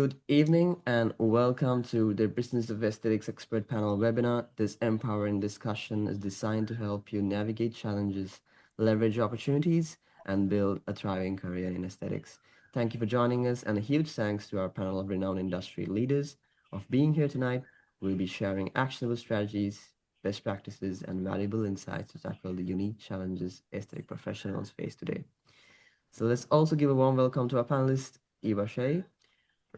Good evening and welcome to the Business of Aesthetics Expert Panel webinar. This empowering discussion is designed to help you navigate challenges, leverage opportunities, and build a thriving career in aesthetics. Thank you for joining us, and a huge thanks to our panel of renowned industry leaders of being here tonight. We'll be sharing actionable strategies, best practices, and valuable insights to tackle the unique challenges aesthetic professionals face today. So let's also give a warm welcome to our panelists, Eva Shea,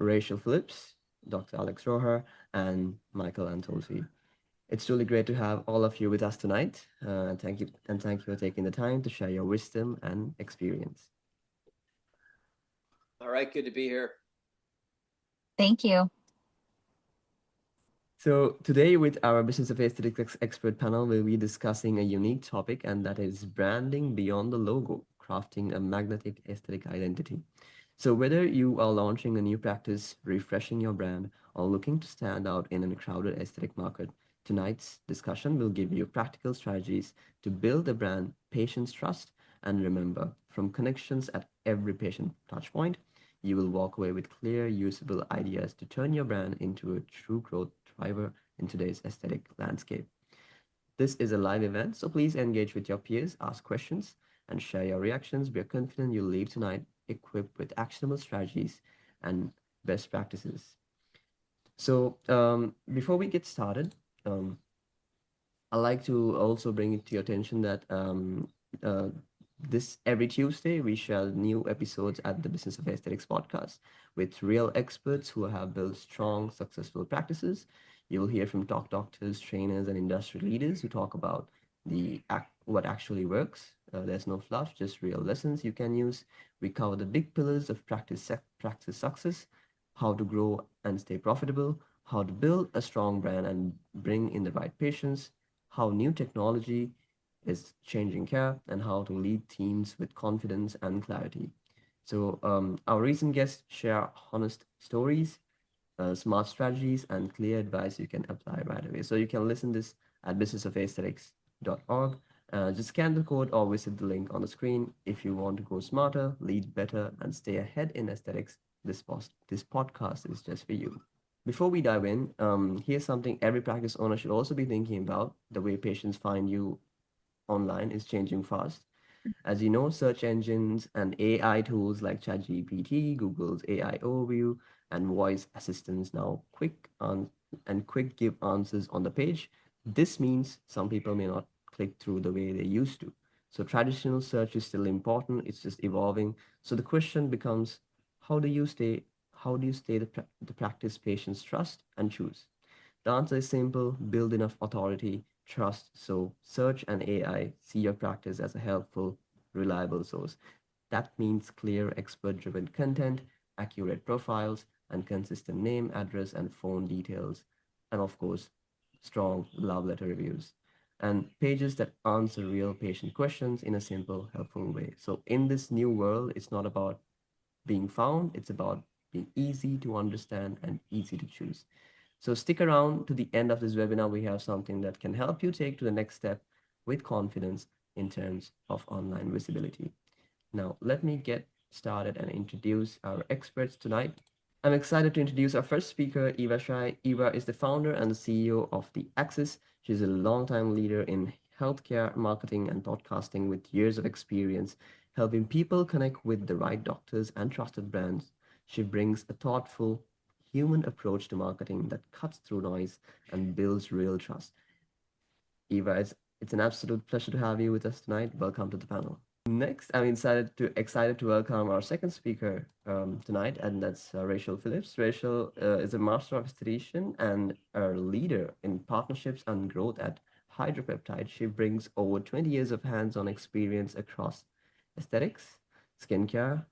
Rachel Phillips, Dr. Alex Roher, and Michael Antolfi. It's really great to have all of you with us tonight. And thank you for taking the time to share your wisdom and experience. All right, good to be here. Thank you. So today with our Business of Aesthetics expert panel, we'll be discussing a unique topic, and that is branding beyond the logo, crafting a magnetic aesthetic identity. So whether you are launching a new practice, refreshing your brand, or looking to stand out in a crowded aesthetic market, tonight's discussion will give you practical strategies to build a brand patients trust. And remember, from connections at every patient touchpoint, you will walk away with clear, usable ideas to turn your brand into a true growth driver in today's aesthetic landscape. This is a live event, so please engage with your peers, ask questions, and share your reactions. We are confident you'll leave tonight equipped with actionable strategies and best practices. So before we get started, I'd like to also bring it to your attention that uh, this every Tuesday we share new episodes at the Business of Aesthetics podcast with real experts who have built strong, successful practices. You will hear from top doctors, trainers, and industry leaders who talk about what actually works. There's no fluff, just real lessons you can use. We cover the big pillars of practice success, how to grow and stay profitable, how to build a strong brand and bring in the right patients, how new technology is changing care, and how to lead teams with confidence and clarity. So, our recent guests share honest stories, smart strategies, and clear advice you can apply right away. So, you can listen this at businessofaesthetics.org. Just scan the code or visit the link on the screen. If you want to go smarter, lead better, and stay ahead in aesthetics, this podcast is just for you. Before we dive in, here's something every practice owner should also be thinking about. The way patients find you online is changing fast. As you know, search engines and AI tools like ChatGPT, Google's AI Overview, and voice assistants now quick give answers on the page. This means some people may not click through the way they used to. So traditional search is still important. It's just evolving. So the question becomes, how do you stay how do you stay the practice patients trust and choose? The answer is simple: build enough authority, trust, so search and AI see your practice as a helpful, reliable source. That means clear, expert driven content, accurate profiles, and consistent name, address, and phone details. And of course, strong love letter reviews. And pages that answer real patient questions in a simple, helpful way. So, in this new world, it's not about being found, it's about being easy to understand and easy to choose. So stick around to the end of this webinar. We have something that can help you take to the next step with confidence in terms of online visibility. Now, let me get started and introduce our experts tonight. I'm excited to introduce our first speaker, Eva Shai. Eva is the founder and the CEO of The Axis. She's a longtime leader in healthcare marketing and podcasting with years of experience helping people connect with the right doctors and trusted brands. She brings a thoughtful, human approach to marketing that cuts through noise and builds real trust. Eva, it's an absolute pleasure to have you with us tonight. Welcome to the panel. Next, I'm excited to welcome our second speaker tonight, and that's Rachel Phillips. Rachel is a master of aesthetician and a leader in partnerships and growth at Hydropeptide. She brings over 20 years of hands-on experience across aesthetics, skincare,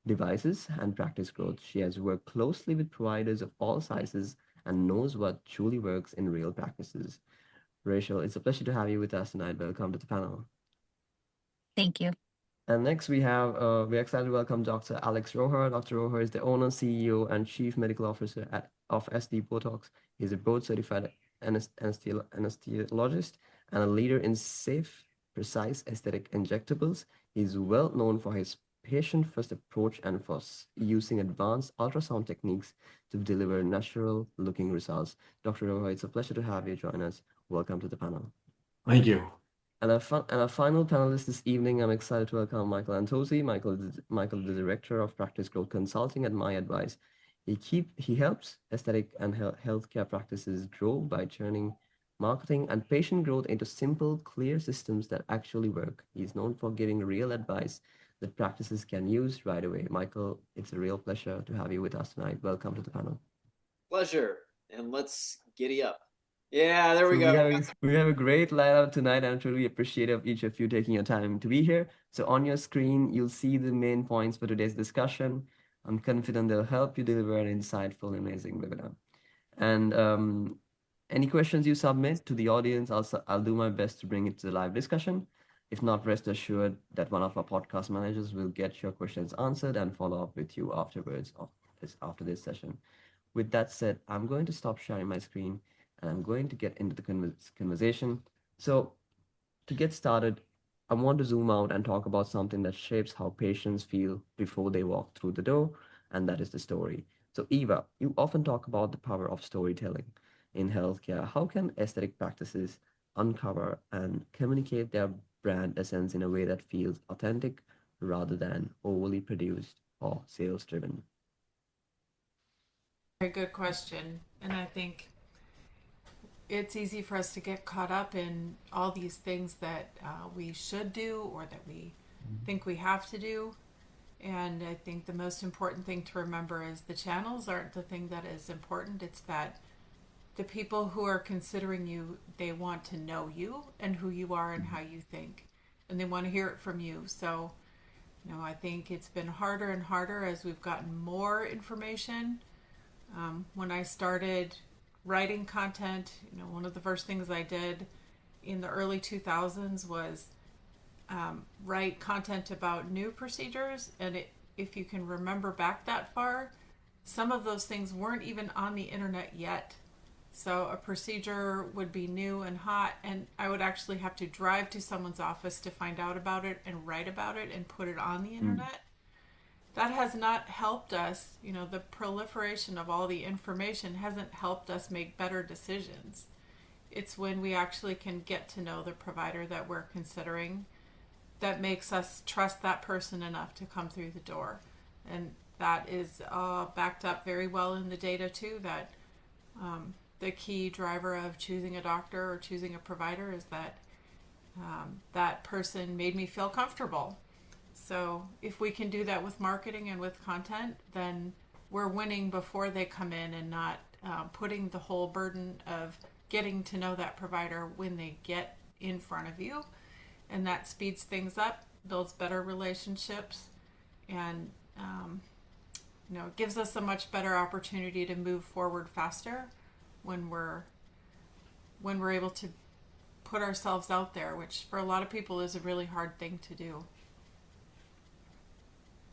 devices, and practice growth. She has worked closely with providers of all sizes and knows what truly works in real practices. Rachel, it's a pleasure to have you with us tonight. Welcome to the panel. Thank you. And next we're excited to welcome Dr. Alex Roher. Dr. Roher is the owner, CEO, and Chief Medical Officer of SD Botox. He's a board certified anesthesiologist and a leader in safe, precise aesthetic injectables. He's well known for his patient-first approach and for using advanced ultrasound techniques to deliver natural-looking results. Dr. Roy, it's a pleasure to have you join us. Welcome to the panel. Thank you. And our final panelist this evening, I'm excited to welcome Michael Antosi. Michael, the director of practice growth consulting at My Advice. He helps aesthetic and healthcare practices grow by turning marketing and patient growth into simple, clear systems that actually work. He's known for giving real advice that practices can use right away. Michael, it's a real pleasure to have you with us tonight. Welcome to the panel. Pleasure, and let's giddy up. Yeah, there we So we go. have a great lineup tonight. I'm truly appreciative of each of you taking your time to be here. So on your screen, you'll see the main points for today's discussion. I'm confident they'll help you deliver an insightful, amazing webinar. And any questions you submit to the audience, I'll do my best to bring it to the live discussion. If not, rest assured that one of our podcast managers will get your questions answered and follow up with you afterwards after this session. With that said, I'm going to stop sharing my screen and I'm going to get into the conversation. So to get started, I want to zoom out and talk about something that shapes how patients feel before they walk through the door, and that is the story. So Eva, you often talk about the power of storytelling in healthcare. How can aesthetic practices uncover and communicate their brand essence in a way that feels authentic rather than overly produced or sales driven? Very good question. And I think it's easy for us to get caught up in all these things that we should do or that we think we have to do. And I think the most important thing to remember is the channels aren't the thing that is important. It's that the people who are considering you, they want to know you and who you are and how you think. And they want to hear it from you. So, I think it's been harder and harder as we've gotten more information. When I started writing content, one of the first things I did in the early 2000s was write content about new procedures. And if you can remember back that far, some of those things weren't even on the internet yet. So a procedure would be new and hot, and I would actually have to drive to someone's office to find out about it and write about it and put it on the internet. That has not helped us. The proliferation of all the information hasn't helped us make better decisions. It's when we actually can get to know the provider that we're considering that makes us trust that person enough to come through the door. And that is backed up very well in the data too, that the key driver of choosing a doctor or choosing a provider is that that person made me feel comfortable. So if we can do that with marketing and with content, then we're winning before they come in and not putting the whole burden of getting to know that provider when they get in front of you. And that speeds things up, builds better relationships, and gives us a much better opportunity to move forward faster when we're able to put ourselves out there, which for a lot of people is a really hard thing to do.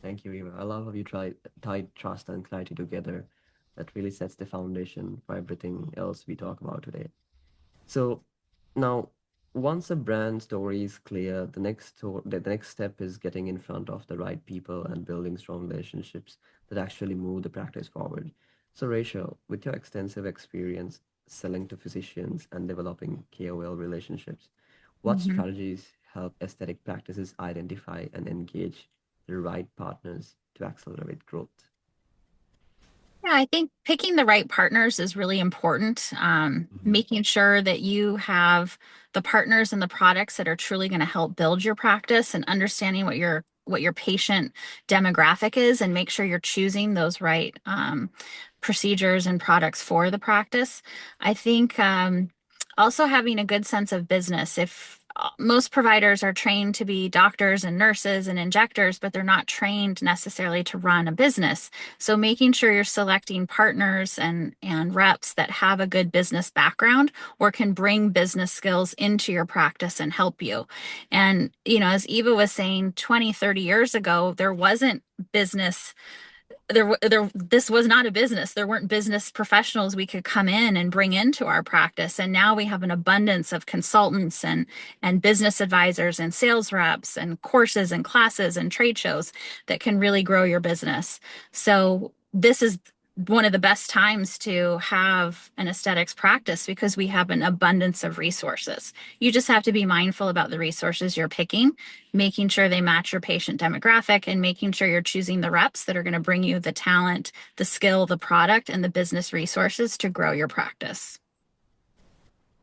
Thank you, Eva. I love how you tied trust and clarity together. That really sets the foundation for everything else we talk about today. So now, once a brand story is clear, the next step is getting in front of the right people and building strong relationships that actually move the practice forward. So Rachel, with your extensive experience selling to physicians and developing KOL relationships, what Mhm. strategies help aesthetic practices identify and engage the right partners to accelerate growth? Yeah, I think picking the right partners is really important. Making sure that you have the partners and the products that are truly going to help build your practice and understanding what your patient demographic is, and make sure you're choosing those right procedures and products for the practice. I think also having a good sense of business. If most providers are trained to be doctors and nurses and injectors, but they're not trained necessarily to run a business. So making sure you're selecting partners and reps that have a good business background or can bring business skills into your practice and help you. And, as Eva was saying, 20, 30 years ago, there wasn't business this was not a business. There weren't business professionals we could come in and bring into our practice. And now we have an abundance of consultants and business advisors and sales reps and courses and classes and trade shows that can really grow your business. So this is one of the best times to have an aesthetics practice because we have an abundance of resources. You just have to be mindful about the resources you're picking, making sure they match your patient demographic, and making sure you're choosing the reps that are going to bring you the talent, the skill, the product, and the business resources to grow your practice.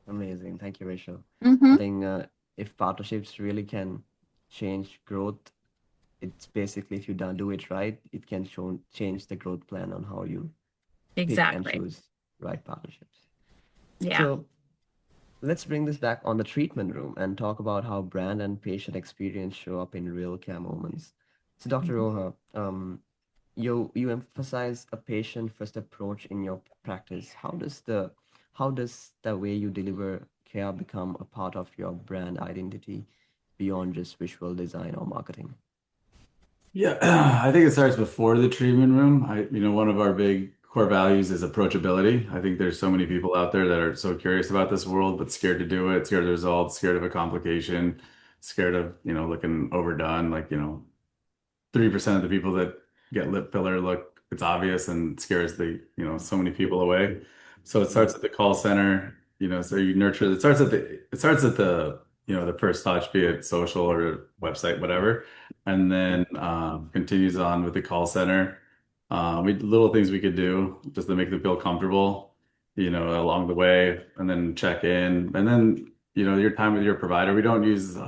Amazing. Thank you, Rachel. I Mm-hmm. think if partnerships really can change growth, it's basically if you don't do it right, it can change the growth plan on how you pick and Exactly. choose right partnerships. Yeah. So let's bring this back on the treatment room and talk about how brand and patient experience show up in real care moments. So, Dr. Roha, you emphasize a patient first approach in your practice. How does the way you deliver care become a part of your brand identity beyond just visual design or marketing? Yeah, I think it starts before the treatment room. One of our big core values is approachability. I think there's so many people out there that are so curious about this world, but scared to do it, scared of the results, scared of a complication, scared of, looking overdone. 3% of the people that get lip filler look, it's obvious and scares so many people away. So it starts at the call center, so you nurture, it starts at the the first touch, be it social or website, whatever, and then continues on with the call center. Little things we could do just to make them feel comfortable, along the way, and then check in, and then, your time with your provider. We don't use,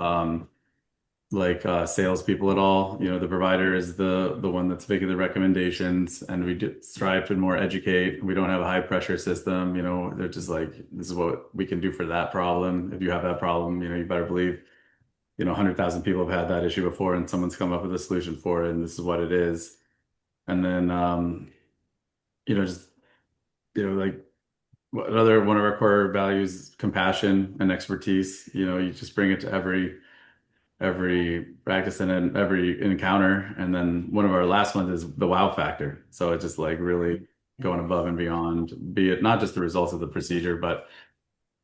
salespeople at all. The provider is the one that's making the recommendations, and we strive to more educate. We don't have a high pressure system. They're just like, this is what we can do for that problem. If you have that problem, you better believe, 100,000 people have had that issue before, and someone's come up with a solution for it, and this is what it is. And then, just, like, another one of our core values, compassion and expertise. You just bring it to every practice and in every encounter. And then one of our last ones is the wow factor. So it's just like really going above and beyond, be it not just the results of the procedure, but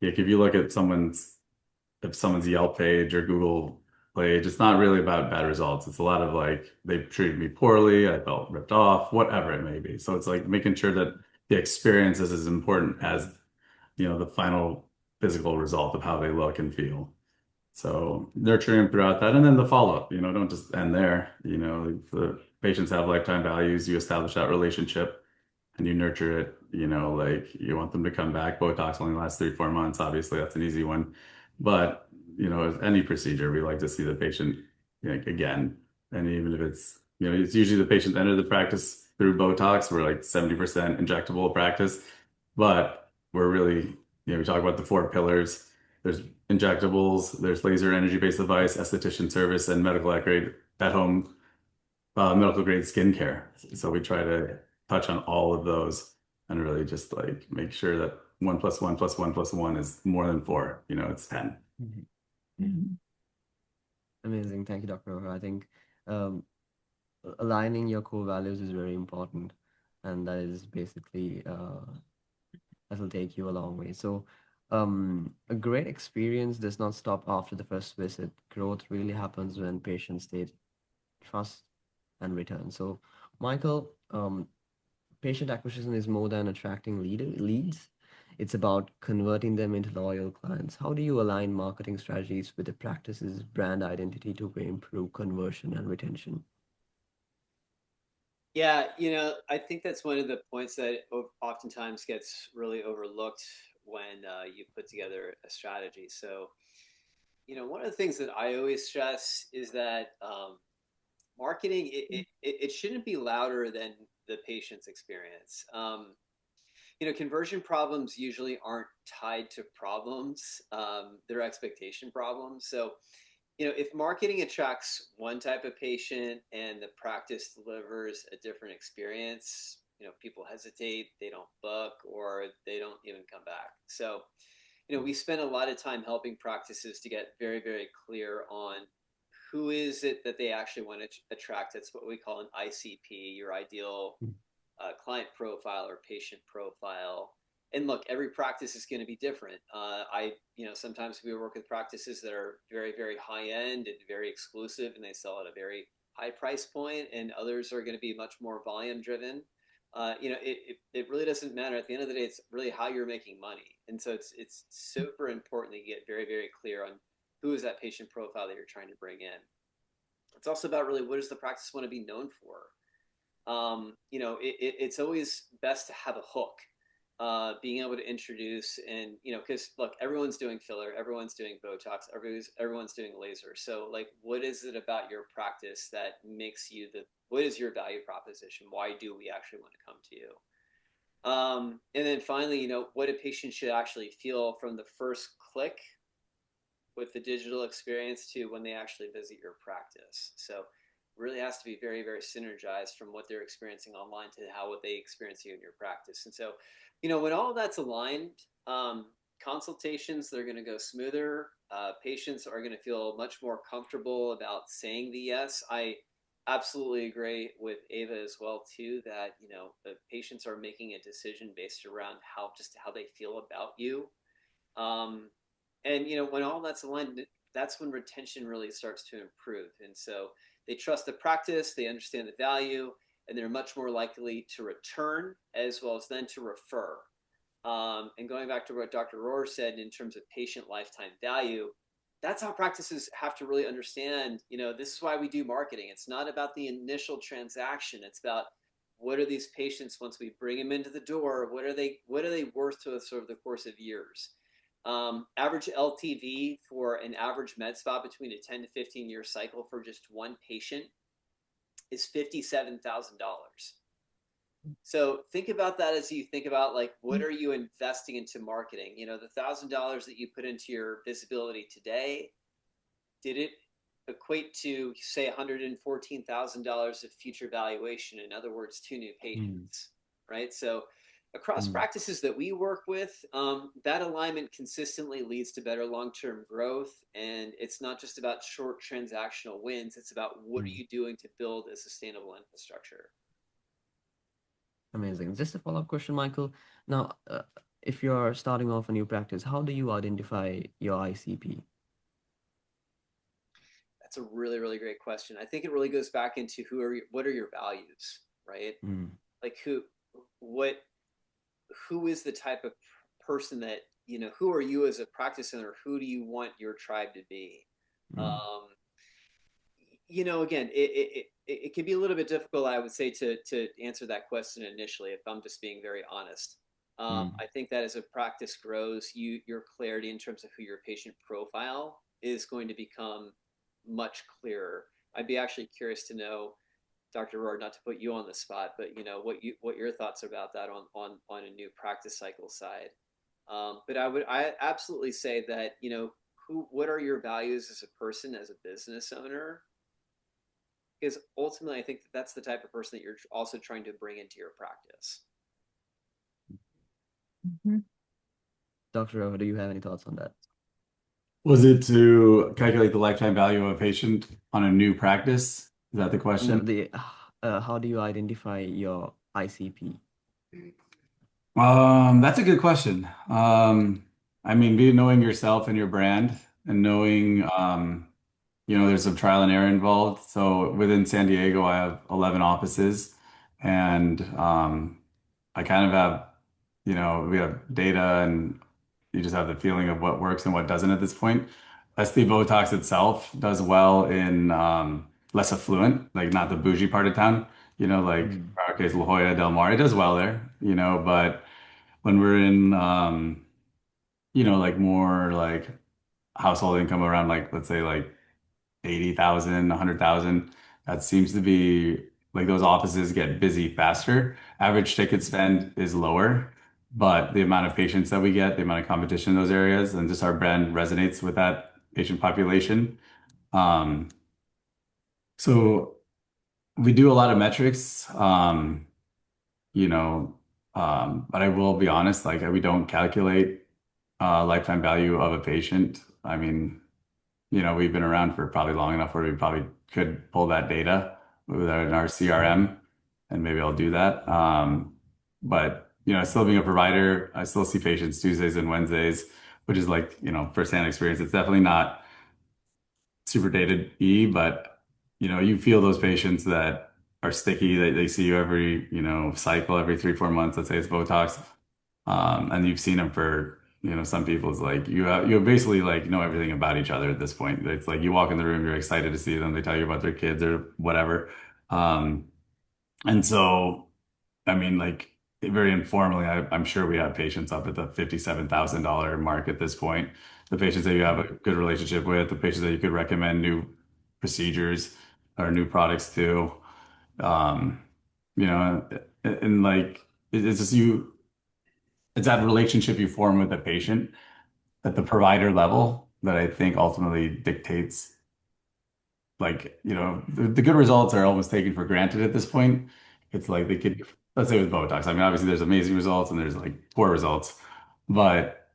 like if you look at if someone's Yelp page or Google page, it's not really about bad results. It's a lot of like, they treated me poorly, I felt ripped off, whatever it may be. So it's like making sure that the experience is as important as, the final physical result of how they look and feel. So nurturing them throughout that, and then the follow-up, don't just end there. If the patients have lifetime values, you establish that relationship and you nurture it. Like you want them to come back. Botox only lasts 3, 4 months. Obviously, that's an easy one. But, as any procedure, we like to see the patient, again. And even if it's usually the patient enter the practice through Botox. We're like 70% injectable practice, but we're really, we talk about the 4 pillars. There's injectables, there's laser energy-based device, esthetician service, and at-home medical grade skincare. So we try to touch on all of those and really just like make sure that 1 + 1 + 1 + 1 is more than 4. It's 10. Mhm. Mhm. Amazing. Thank you, Dr. Roha. I think um, aligning your core values is very important, and that is basically that'll take you a long way. So, a great experience does not stop after the first visit. Growth really happens when patients state trust and return. So, Michael, patient acquisition is more than attracting leads. It's about converting them into loyal clients. How do you align marketing strategies with the practice's brand identity to improve conversion and retention? Yeah, I think that's one of the points that oftentimes gets really overlooked when you put together a strategy. So, one of the things that I always stress is that marketing it shouldn't be louder than the patient's experience. Conversion problems usually aren't tied to problems; they're expectation problems. So, if marketing attracts one type of patient and the practice delivers a different experience, people hesitate, they don't book, or they don't even come back. So, we spend a lot of time helping practices to get very, very clear on who is it that they actually want to attract. It's what we call an ICP, your ideal client profile or patient profile. And look, every practice is going to be different. Sometimes we work with practices that are very, very high end and very exclusive, and they sell at a very high price point, and others are going to be much more volume driven. It really doesn't matter. At the end of the day, it's really how you're making money. And so it's super important that you get very, very clear on who is that patient profile that you're trying to bring in. It's also about really what does the practice want to be known for? It's always best to have a hook, being able to introduce and, because look, everyone's doing filler, everyone's doing Botox, everyone's doing laser. So like, what is it about your practice that makes you what is your value proposition? Why do we actually want to come to you? And then finally, what a patient should actually feel from the first click with the digital experience to when they actually visit your practice. So really has to be very, very synergized from what they're experiencing online to what they experience you in your practice. And so, when all that's aligned, consultations, they're going to go smoother. Patients are going to feel much more comfortable about saying the yes. I absolutely agree with Ava as well too, that, the patients are making a decision based around how they feel about you. And when all that's aligned, that's when retention really starts to improve. And so they trust the practice, they understand the value, and they're much more likely to return as well as then to refer. And going back to what Dr. Rohr said in terms of patient lifetime value, that's how practices have to really understand, this is why we do marketing. It's not about the initial transaction. It's about what are these patients once we bring them into the door, what are they worth to us over the course of years? Average LTV for an average med spa between a 10 to 15 year cycle for just one patient is $57,000. So think about that as you think about like, what are you investing into marketing? The $1,000 that you put into your visibility today, did it equate to say $114,000 of future valuation? In other words, 2 new patients, right? So across practices that we work with, that alignment consistently leads to better long-term growth. And it's not just about short transactional wins. It's about what are you doing to build a sustainable infrastructure? Amazing. Just a follow-up question, Michael. Now, if you're starting off a new practice, how do you identify your ICP? That's a really, really great question. I think it really goes back into what are your values, right? Like who is the type of person that, who are you as a practice owner? Who do you want your tribe to be? Again, it can be a little bit difficult, I would say, to answer that question initially, if I'm just being very honest. I think that as a practice grows, your clarity in terms of who your patient profile is going to become much clearer. I'd be actually curious to know, Dr. Rohr, not to put you on the spot, but what your thoughts about that on a new practice cycle side. But I absolutely say that, what are your values as a person, as a business owner? Because ultimately, I think that's the type of person that you're also trying to bring into your practice. Dr. O, do you have any thoughts on that? Was it to calculate the lifetime value of a patient on a new practice? Is that the No, question? how do you identify your ICP? That's a good question. I mean, knowing yourself and your brand and knowing, there's some trial and error involved. So within San Diego, I have 11 offices and I kind of have, we have data and you just have the feeling of what works and what doesn't at this point. SD Botox itself does well in less affluent, like not the bougie part of town, like in our case, La Jolla, Del Mar. It does well there, but when we're in, like more like household income around like, let's say like 80,000, 100,000. That seems to be like those offices get busy faster. Average ticket spend is lower, but the amount of patients that we get, the amount of competition in those areas, and just our brand resonates with that patient population. Um, so we do a lot of metrics, you know, but I will be honest, like we don't calculate lifetime value of a patient. I mean, we've been around for probably long enough where we probably could pull that data with our CRM, and maybe I'll do that. But still being a provider, I still see patients Tuesdays and Wednesdays, which is like, firsthand experience. It's definitely not super dated E, but you feel those patients that are sticky, they see you every, cycle every 3, 4 months. Let's say it's Botox. And you've seen them for, some people it's like you basically like know everything about each other at this point. It's like you walk in the room, you're excited to see them, they tell you about their kids or whatever. Um, and so, I mean, like very informally, I'm sure we have patients up at the $57,000 mark at this point. The patients that you have a good relationship with, the patients that you could recommend new procedures or new products to, um, and like it's just it's that relationship you form with the patient at the provider level that I think ultimately dictates, like, the good results are almost taken for granted at this point. It's like they could, let's say with Botox. I mean, obviously there's amazing results and there's like poor results, but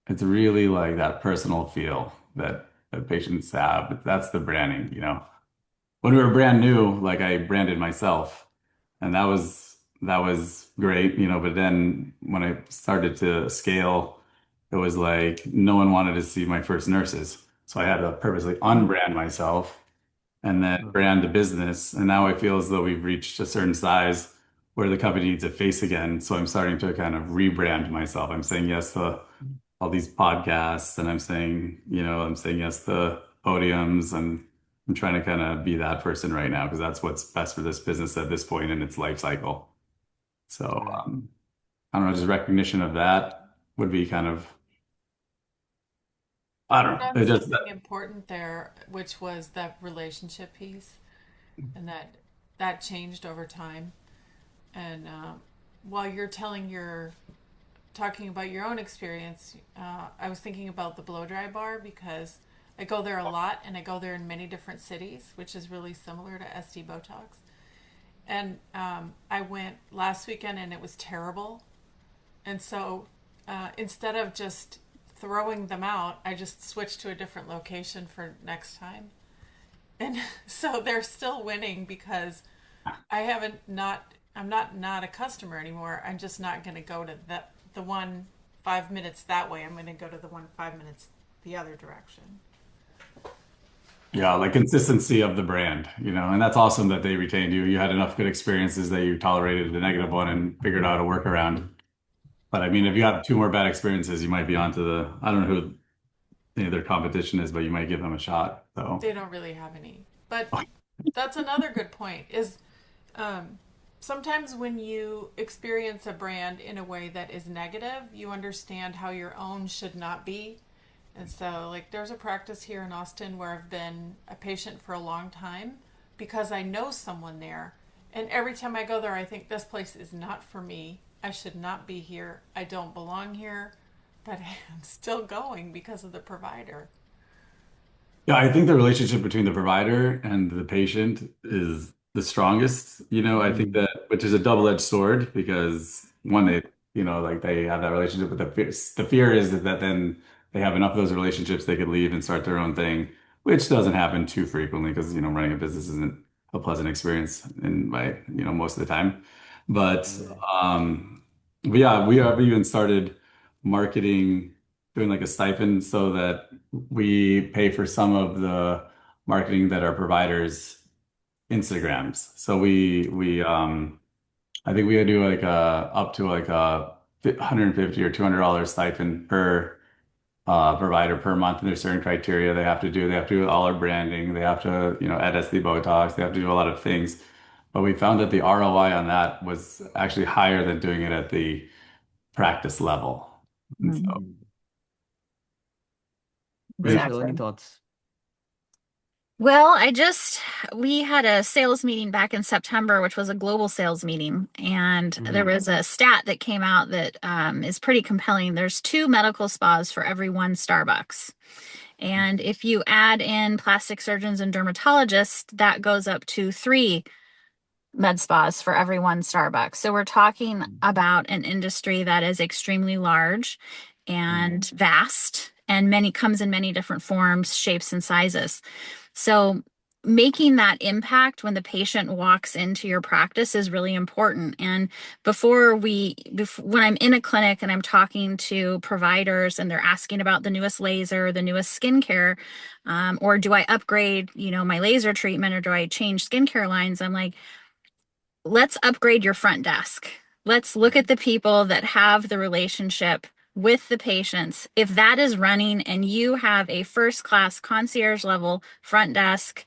it's really like that personal feel that patients have. That's the branding. When we were brand new, like I branded myself, and that was great, but then when I started to scale, it was like no one wanted to see my first nurses. So I had to purposely unbrand myself and then brand the business. And now I feel as though we've reached a certain size where the company needs a face again. So I'm starting to kind of rebrand myself. I'm saying yes to all these podcasts, and I'm saying yes to podiums, and I'm trying to kind of be that person right now because that's what's best for this business at this point in its life cycle. So Right. I don't know, just recognition of that would be kind of, I don't know. Done It just something important there, which was that relationship piece, and that changed over time. And while you're talking about your own experience, I was thinking about the blow dry bar because I go there a lot, and I go there in many different cities, which is really similar to SD Botox. And I went last weekend, and it was terrible. And so instead of just throwing them out, I just switched to a different location for next time. And so they're still winning because I haven't not I'm not a customer anymore. I'm just not going to go to the one 5 minutes that way. I'm going to go to the one 5 minutes the other direction. yeah, like consistency of the brand, and that's awesome that they retained you. You had enough good experiences that you tolerated the negative one and figured out a workaround. But I mean, if you have two more bad experiences, you might be onto I don't know who their competition is, but you might give them a shot. So They don't really have any. But that's another good point is um, sometimes when you experience a brand in a way that is negative, you understand how your own should not be. And so, like, there's a practice here in Austin where I've been a patient for a long time because I know someone there. And every time I go there, I think this place is not for me. I should not be here. I don't belong here. But I'm still going because of the provider. yeah, I think the relationship between the provider and the patient is the strongest. I think Mm. that, which is a double-edged sword, because one, like they have that relationship, but the fear is that then they have enough of those relationships they could leave and start their own thing, which doesn't happen too frequently because running a business isn't a pleasant experience in by most of the time. But Right. um, but yeah, we have even started marketing, doing like a stipend so that we pay for some of the marketing that our providers Instagrams. So I think we do like a up to like a 150 or $200 stipend per provider per month, and there's certain criteria they have to do. They have to do all our branding. They have to, add SD Botox. They have to do a lot of things. But we found that the ROI on that was actually higher than doing it at the practice level. And so, Mhm. Mm. great. Rachel, any Exactly. thoughts? Well, we had a sales meeting back in September, which was a global sales meeting. And there Mm-hmm. was a stat that came out that is pretty compelling. There's two medical spas for every one Starbucks. And if you add in plastic surgeons and dermatologists, that goes up to three med spas for every one Starbucks. So we're talking about an industry that is extremely large and vast and many comes in many different forms, shapes, and sizes. So making that impact when the patient walks into your practice is really important. And when I'm in a clinic and I'm talking to providers and they're asking about the newest laser, the newest skincare, or do I upgrade, my laser treatment, or do I change skincare lines? I'm like, let's upgrade your front desk. Let's look at the people that have the relationship with the patients. If that is running and you have a first class concierge level front desk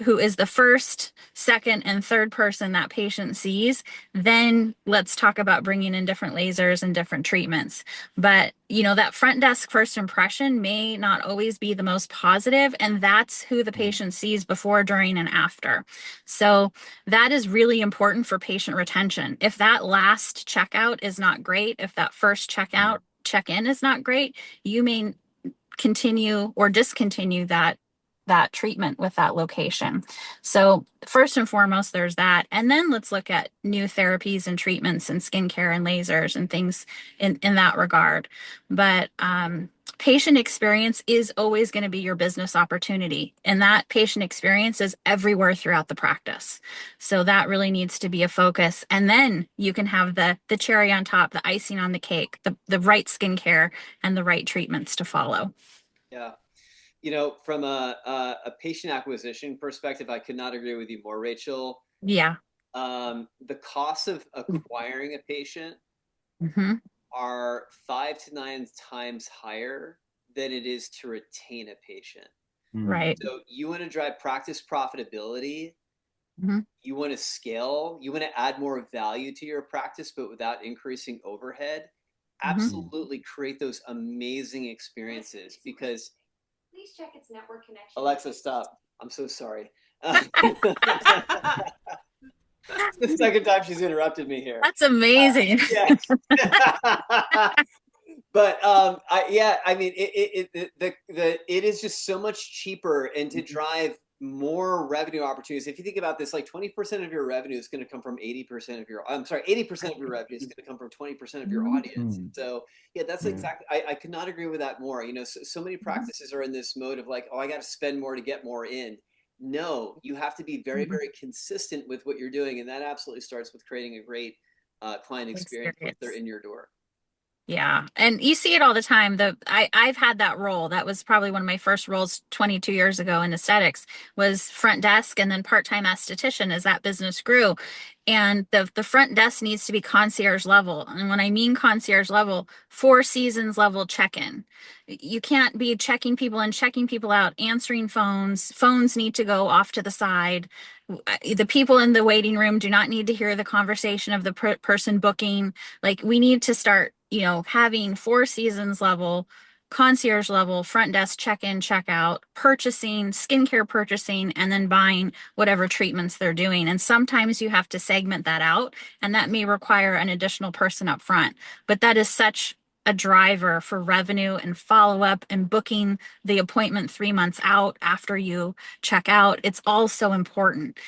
who is the first, second, and third person that patient sees, then let's talk about bringing in different lasers and different treatments. But, that front desk first impression may not always be the most positive, and that's who the patient sees before, during, and after. So that is really important for patient retention. If that last checkout is not great, if that first check-in is not great, you may continue or discontinue that treatment with that location. So first and foremost, there's that. And then let's look at new therapies and treatments and skincare and lasers and things in that regard. But patient experience is always going to be your business opportunity. And that patient experience is everywhere throughout the practice. So that really needs to be a focus. And then you can have the cherry on top, the icing on the cake, the right skincare and the right treatments to follow. Yeah. From a patient acquisition perspective, I could not agree with you more, Rachel. Yeah. The costs of acquiring a patient Mm-hmm. are 5 to 9 times higher than it is to retain a patient. Right. So you want to drive practice profitability. Mm-hmm. You want to scale. You want to add more value to your practice, but without increasing overhead. Absolutely create those amazing experiences because. Please check its network connection. Alexa, stop. I'm so sorry. The second time she's interrupted me here. That's amazing. Yeah. But I mean, it is just so much cheaper, and to drive more revenue opportunities. If you think about this, like 20% of your revenue is going to come from 80% of your. I'm sorry, 80% of your revenue is going to come from 20% of your audience. So yeah, that's exactly. I could not agree with that more. So many practices are in this mode of like, oh, I got to spend more to get more in. No, you have to be very, very consistent with what you're doing, and that absolutely starts with creating a great client experience once they're in your door. Yeah. And you see it all the time. I've had that role. That was probably one of my first roles 22 years ago in aesthetics, was front desk and then part-time esthetician as that business grew. And the front desk needs to be concierge level. And when I mean concierge level, 4 seasons level check-in. You can't be checking people in, checking people out, answering phones. Phones need to go off to the side. The people in the waiting room do not need to hear the conversation of the person booking. Like, we need to start, having 4 seasons level, concierge level, front desk check-in, check-out, purchasing, skincare purchasing, and then buying whatever treatments they're doing. And sometimes you have to segment that out, and that may require an additional person up front. But that is such a driver for revenue and follow-up and booking the appointment 3 months out after you check out. It's all so important.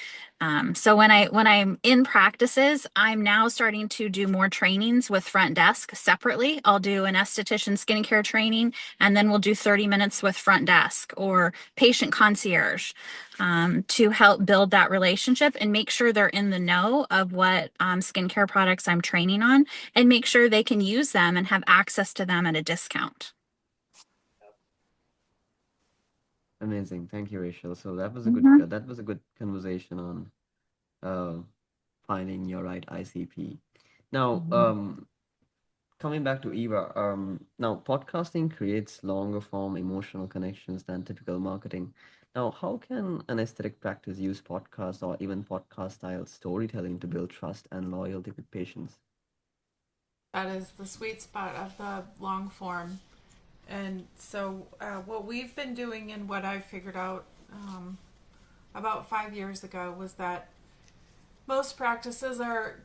So when I'm in practices, I'm now starting to do more trainings with front desk separately. I'll do an esthetician skincare training, and then we'll do 30 minutes with front desk or patient concierge, to help build that relationship and make sure they're in the know of what skincare products I'm training on, and make sure they can use them and have access to them at a discount. Amazing. Thank you, Rachel. So that was a Mhm. good conversation on finding your right ICP. Now, coming back to Eva, now podcasting creates longer form emotional connections than typical marketing. Now, how can an aesthetic practice use podcast or even podcast style storytelling to build trust and loyalty with patients? That is the sweet spot of the long form. And so, what we've been doing and what I figured out about 5 years ago was that most practices are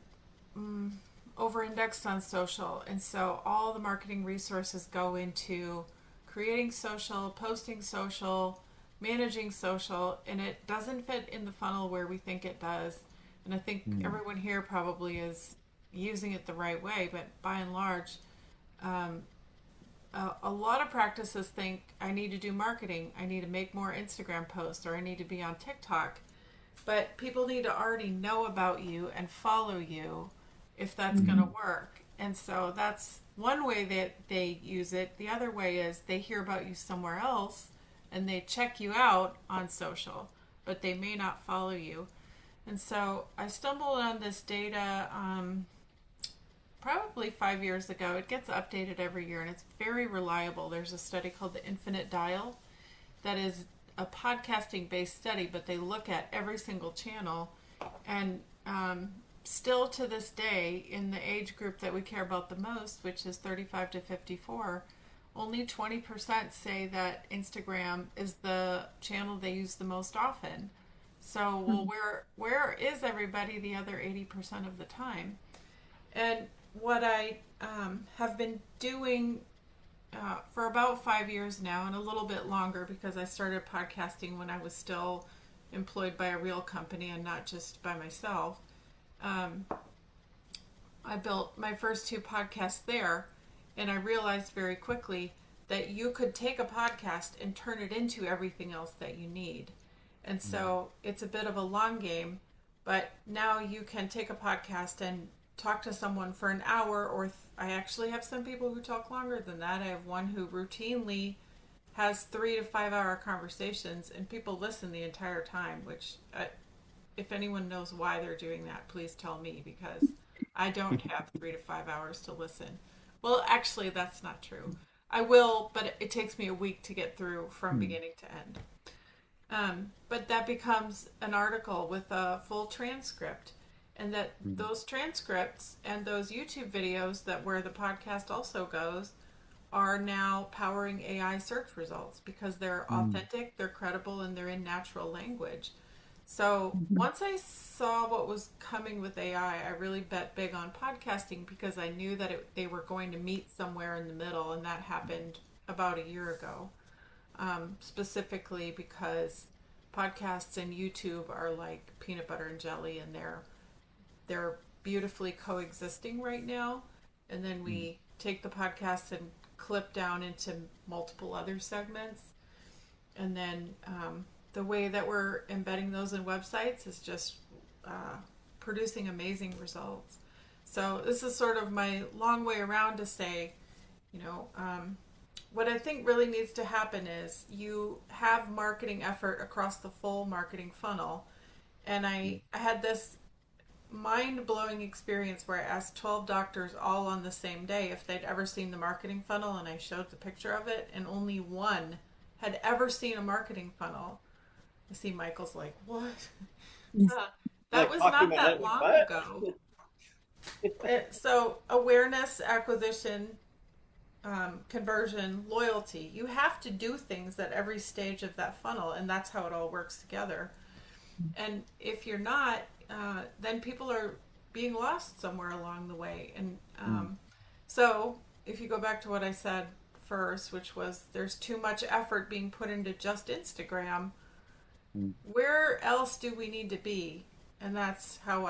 over indexed on social. And so, all the marketing resources go into creating social, posting social, managing social, and it doesn't fit in the funnel where we think it does. And I think everyone here probably is using it the right way, but by and large, a lot of practices think I need to do marketing, I need to make more Instagram posts, or I need to be on TikTok. But people need to already know about you and follow you if that's going to work. And so that's one way that they use it. The other way is they hear about you somewhere else and they check you out on social, but they may not follow you. And so I stumbled on this data probably 5 years ago. It gets updated every year and it's very reliable. There's a study called the Infinite Dial that is a podcasting based study, but they look at every single channel. And still to this day, in the age group that we care about the most, which is 35 to 54, only 20% say that Instagram is the channel they use the most often. So, well, where is everybody the other 80% of the time? And what I have been doing for about 5 years now, and a little bit longer because I started podcasting when I was still employed by a real company and not just by myself. I built my first two podcasts there, and I realized very quickly that you could take a podcast and turn it into everything else that you need. And so it's a bit of a long game, but now you can take a podcast and talk to someone for an hour, or I actually have some people who talk longer than that. I have one who routinely has 3 to 5 hour conversations, and people listen the entire time, which if anyone knows why they're doing that, please tell me, because I don't have 3 to 5 hours to listen. Well, actually, that's not true. I will, but it takes me a week to get through from beginning to end. But that becomes an article with a full transcript, and that those transcripts and those YouTube videos that where the podcast also goes are now powering AI search results because they're authentic, they're credible, and they're in natural language. So once I saw what was coming with AI, I really bet big on podcasting because I knew that they were going to meet somewhere in the middle, and that happened about a year ago. Specifically because podcasts and YouTube are like peanut butter and jelly, and they're beautifully coexisting right now. And then we take the podcast and clip down into multiple other segments, and then the way that we're embedding those in websites is just producing amazing results. So this is sort of my long way around to say, you know, what I think really needs to happen is you have marketing effort across the full marketing funnel. And I had this mind-blowing experience where I asked 12 doctors all on the same day if they'd ever seen the marketing funnel, and I showed the picture of it, and only one had ever seen a marketing funnel. I see Michael's like, what? That Like was talking not my that head, long what? ago. So awareness, acquisition, conversion, loyalty. You have to do things at every stage of that funnel, and that's how it all works together. And if you're not, then people are being lost somewhere along the way. And so if you go back to what I said first, which was there's too much effort being put into just Instagram, where else do we need to be? And that's how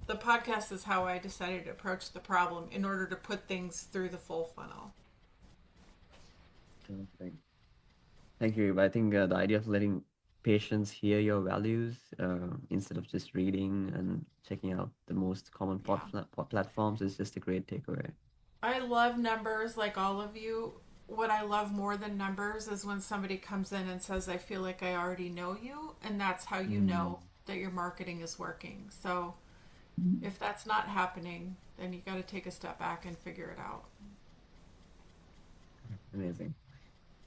the podcast is how I decided to approach the problem in order to put things through the full funnel. Okay. Thank you. I think the idea of letting patients hear your values instead of just reading and checking out the most common platforms is just a great takeaway. I love numbers like all of you. What I love more than numbers is when somebody comes in and says, I feel like I already know you. And that's how you know that your marketing is working. So if that's not happening, then you got to take a step back and figure it out. Amazing.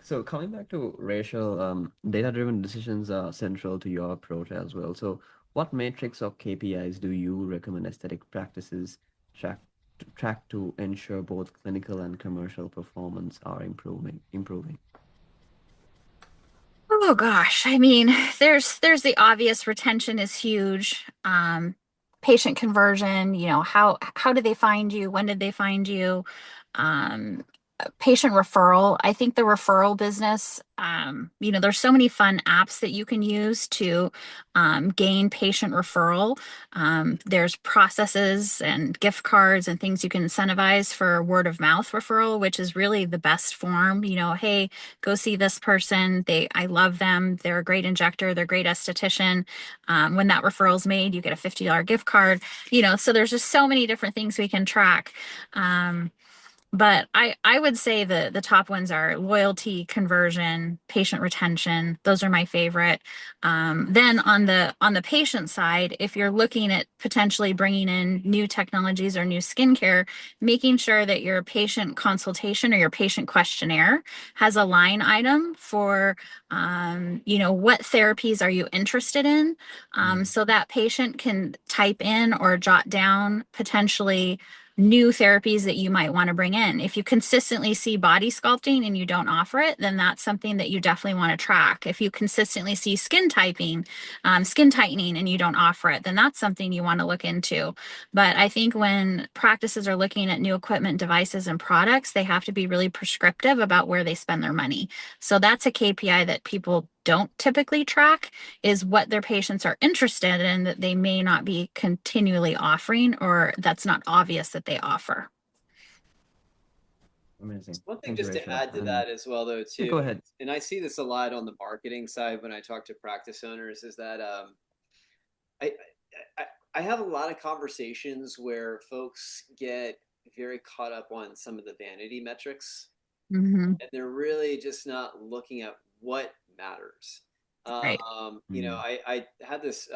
So coming back to racial, data-driven decisions are central to your approach as well. So what metrics or KPIs do you recommend aesthetic practices track track to ensure both clinical and commercial performance are improving? Oh gosh, I mean, there's the obvious. Retention is huge. Patient conversion, how do they find you? When did they find you? Um, patient referral. I think the referral business, there's so many fun apps that you can use to gain patient referral. There's processes and gift cards and things you can incentivize for word of mouth referral, which is really the best form. Hey, go see this person. I love them. They're a great injector. They're a great esthetician. When that referral's made, you get a $50 gift card. So there's just so many different things we can track. But I would say the top ones are loyalty, conversion, patient retention. Those are my favorite. Then on the patient side, if you're looking at potentially bringing in new technologies or new skincare, making sure that your patient consultation or your patient questionnaire has a line item for, what therapies are you interested in, so that patient can type in or jot down potentially new therapies that you might want to bring in. If you consistently see body sculpting and you don't offer it, then that's something that you definitely want to track. If you consistently see skin tightening, and you don't offer it, then that's something you want to look into. But I think when practices are looking at new equipment, devices, and products, they have to be really prescriptive about where they spend their money. So that's a KPI that people don't typically track, is what their patients are interested in that they may not be continually offering, or that's not obvious that they offer. Amazing. One thing Thank you, just to Rachel. add to that as well, though, Yeah, go too, ahead. and I see this a lot on the marketing side when I talk to practice owners, is that I, I I have a lot of conversations where folks get very caught up on some of the vanity metrics, Hmm. and they're really just not looking at what matters. Right. I had this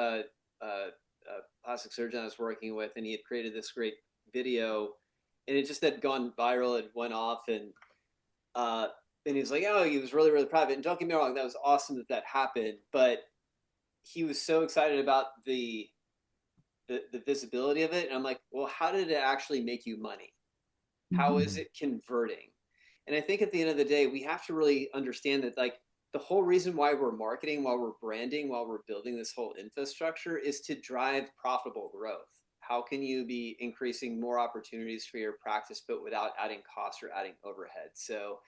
plastic surgeon I was working with, and he had created this great video, and it just had gone viral. It went off, uh, and he was like, "Oh, he was really, really proud of it." And don't get me wrong, that was awesome that that happened. But he was so excited about the visibility of it, and I'm like, "Well, how did it actually make you money? How is Mhm. it converting?" And I think at the end of the day, we have to really understand that, like, the whole reason why we're marketing, while we're branding, while we're building this whole infrastructure, is to drive profitable growth. How can you be increasing more opportunities for your practice, but without adding costs or adding overhead? So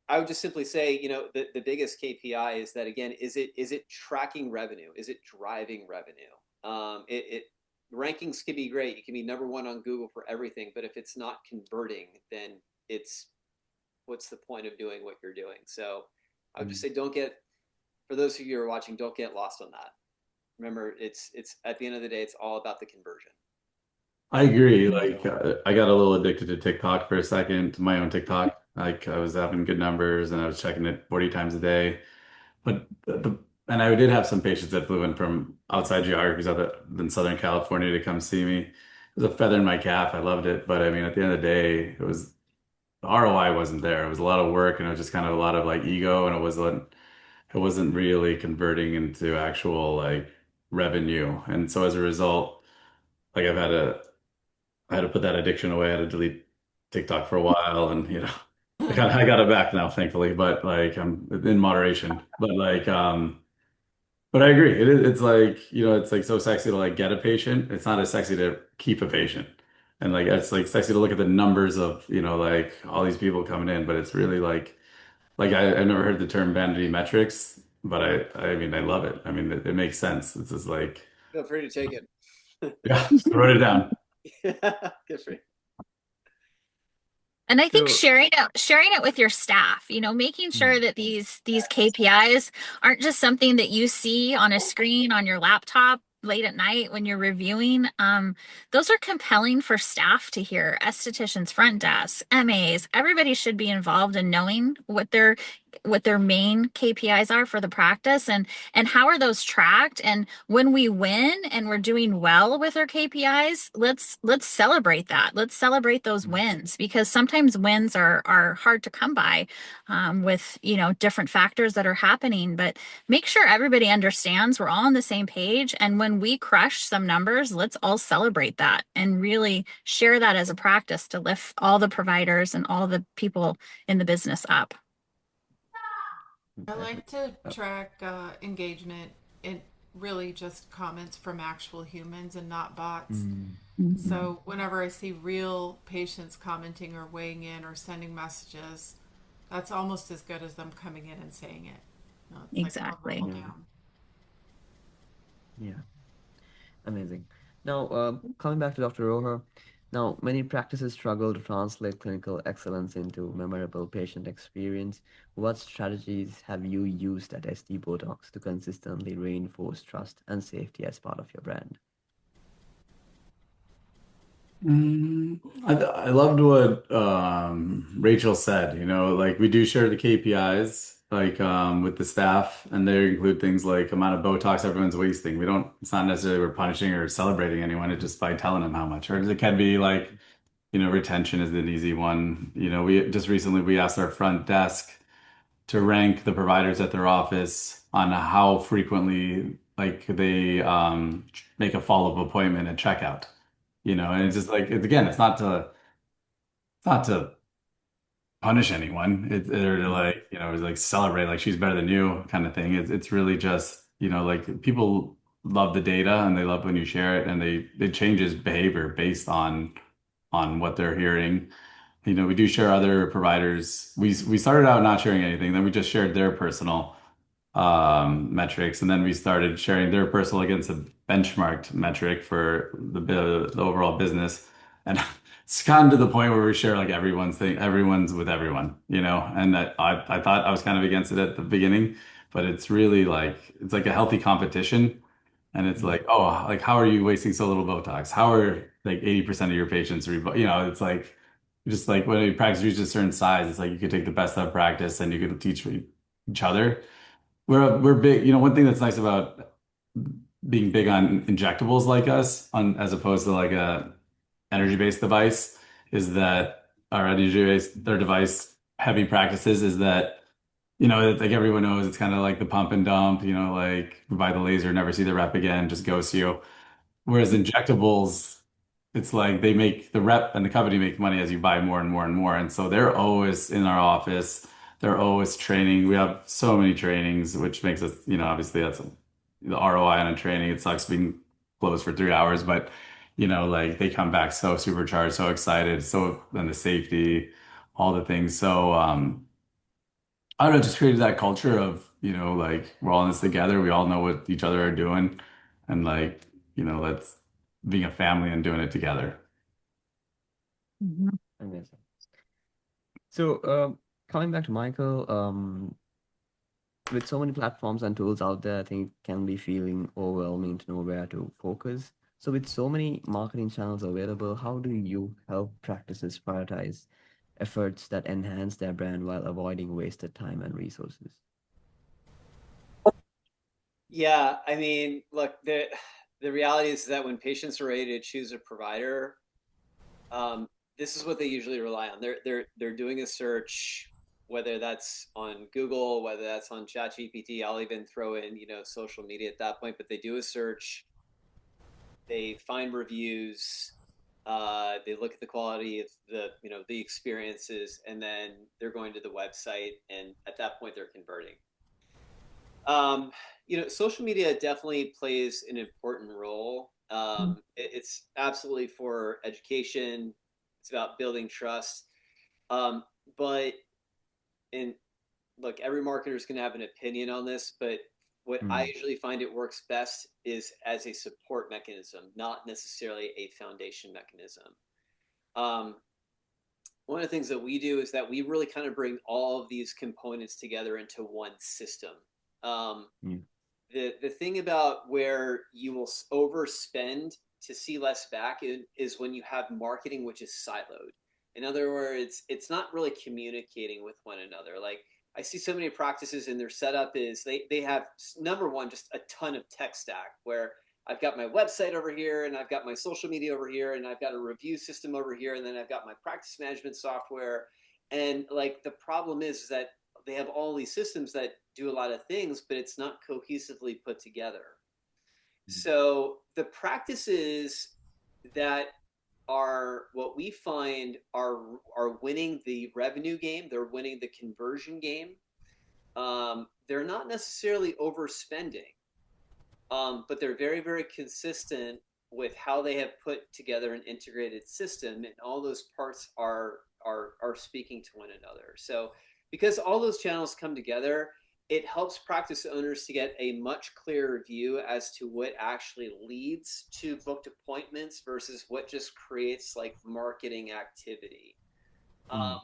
I would just simply say, the biggest KPI is that, again, is it tracking revenue? Is it driving revenue? It rankings can be great. You can be number one on Google for everything, but if it's not converting, then it's what's the point of doing what you're doing? So I would just say, don't get, for those of you who are watching, don't get lost on that. Remember, it's at the end of the day, it's all about the conversion. I agree. Like, I got a little addicted to TikTok for a second, to my own TikTok. Like, I was having good numbers and I was checking it 40 times a day. But and I did have some patients that flew in from outside geographies other than Southern California to come see me. It was a feather in my cap. I loved it. But I mean, at the end of the day, the ROI wasn't there. It was a lot of work and it was just kind of a lot of like ego, and it wasn't really converting into actual like revenue. And so as a result, like I had to put that addiction away. I had to delete TikTok for a while, and I got it back now, thankfully. But like I'm in moderation. But I agree. It's like it's like so sexy to like get a patient. It's not as sexy to keep a patient. And like it's like sexy to look at the numbers of like all these people coming in, but it's really like I never heard the term vanity metrics, but I mean I love it. I mean it makes sense. It's just like Feel free to take it. yeah, I wrote it down. Good for you. And I think So, sharing it with your staff, making sure mm, that these KPIs aren't just something that you see on a screen on your laptop late at night when you're reviewing. Those are compelling for staff to hear. Estheticians, front desks, MAs, everybody should be involved in knowing what their main KPIs are for the practice, and how are those tracked. And when we win and we're doing well with our KPIs, let's celebrate that. Let's celebrate those mm, wins, because sometimes wins are hard to come by, with different factors that are happening. But make sure everybody understands we're all on the same page, and when we crush some numbers, let's all celebrate that and really share that as a practice to lift all the providers and all the people in the business up. I exactly. like to Uh, track engagement. really just comments from actual humans and not bots. Mm. Mhm. So whenever I see real patients commenting or weighing in or sending messages, that's almost as good as them coming in and saying it. It's like one level Exactly. Yeah. down. Yeah. Amazing. Now, coming back to Dr. Roher, now many practices struggle to translate clinical excellence into memorable patient experience. What strategies have you used at SD Botox to consistently reinforce trust and safety as part of your brand? I loved what Rachel said. Like we do share the KPIs, like with the staff, and they include things like amount of Botox everyone's wasting. We don't. It's not necessarily we're punishing or celebrating anyone. It's just by telling them how much. Or it can be like, retention is an easy one. We just recently we asked our front desk to rank the providers at their office on how frequently like they make a follow-up appointment at checkout. And it's just like again, it's not to punish anyone. Or to Mm. like, it's like celebrate like she's better than you kind of thing. It's really just, like people love the data and they love when you share it and it changes behavior based on what they're hearing. We do share other providers. We started out not sharing anything, then we just shared their personal metrics, and then we started sharing their personal against a benchmarked metric for the overall business. And it's gotten to the point where we share like everyone's with everyone, And I thought I was kind of against it at the beginning, but it's really like it's like a healthy competition. And it's Mm. like, oh, like how are you wasting so little Botox? How are like 80% of your patients it's like just like when you practice reaches a certain size, it's like you could take the best of practice and you could teach each other. We're big, one thing that's nice about being big on injectables like us, on as opposed to like a energy-based device, is that our energy-based their device heavy practices is that, like everyone knows, it's kind of like the pump and dump, like buy the laser, never see the rep again, just ghost you. Whereas injectables, it's like they make the rep and the company make money as you buy more and more and more. And so they're always in our office. They're always training. We have so many trainings, which makes us, obviously the ROI on a training. It sucks being closed for 3 hours, but like they come back so supercharged, so excited. So then the safety, all the things. So I don't know, just created that culture of, like we're all in this together. We all know what each other are doing, and like, let's being a family and doing it together. Mhm. Amazing. So, coming back to Michael, with so many platforms and tools out there, I think it can be feeling overwhelming to know where to focus. So, with so many marketing channels available, how do you help practices prioritize efforts that enhance their brand while avoiding wasted time and resources? Yeah, I mean, look, the reality is that when patients are ready to choose a provider, um, this is what they usually rely on. They're doing a search, whether that's on Google, whether that's on ChatGPT. I'll even throw in, social media at that point, but they do a search, they find reviews, they look at the quality of the experiences, and then they're going to the website, and at that point they're converting. Um, Social media definitely plays an important role. It's absolutely for education. It's about building trust. Um, but and look, every marketer is going to have an opinion on this, but what I Mm. usually find it works best is as a support mechanism, not necessarily a foundation mechanism. Um, One of the things that we do is that we really kind of bring all of these components together into one system. Um, Mm. the thing about where you will overspend to see less back is when you have marketing which is siloed. In other words, it's not really communicating with one another. Like I see so many practices and their setup is they have number one just a ton of tech stack where I've got my website over here and I've got my social media over here and I've got a review system over here and then I've got my practice management software. And like the problem is that they have all these systems that do a lot of things, but it's not cohesively put together. So the practices that are what we find are winning the revenue game, they're winning the conversion game. They're not necessarily overspending. but they're very, very consistent with how they have put together an integrated system, and all those parts are speaking to one another. So because all those channels come together, it helps practice owners to get a much clearer view as to what actually leads to booked appointments versus what just creates like marketing activity. A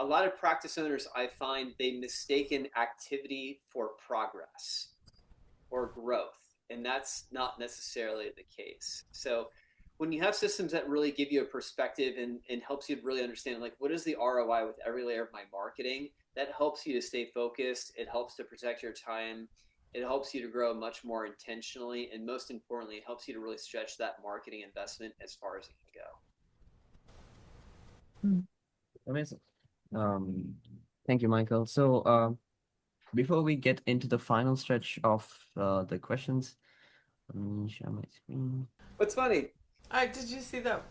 lot of practice owners, I find, they mistaken activity for progress or growth, and that's not necessarily the case. So when you have systems that really give you a perspective and helps you really understand like what is the ROI with every layer of my marketing, that helps you to stay focused. It helps to protect your time. It helps you to grow much more intentionally, and most importantly, it helps you to really stretch that marketing investment as far as it can go. Amazing. Um, Thank you, Michael. So, before we get into the final stretch of the questions, let me share my screen. What's funny? Did you see that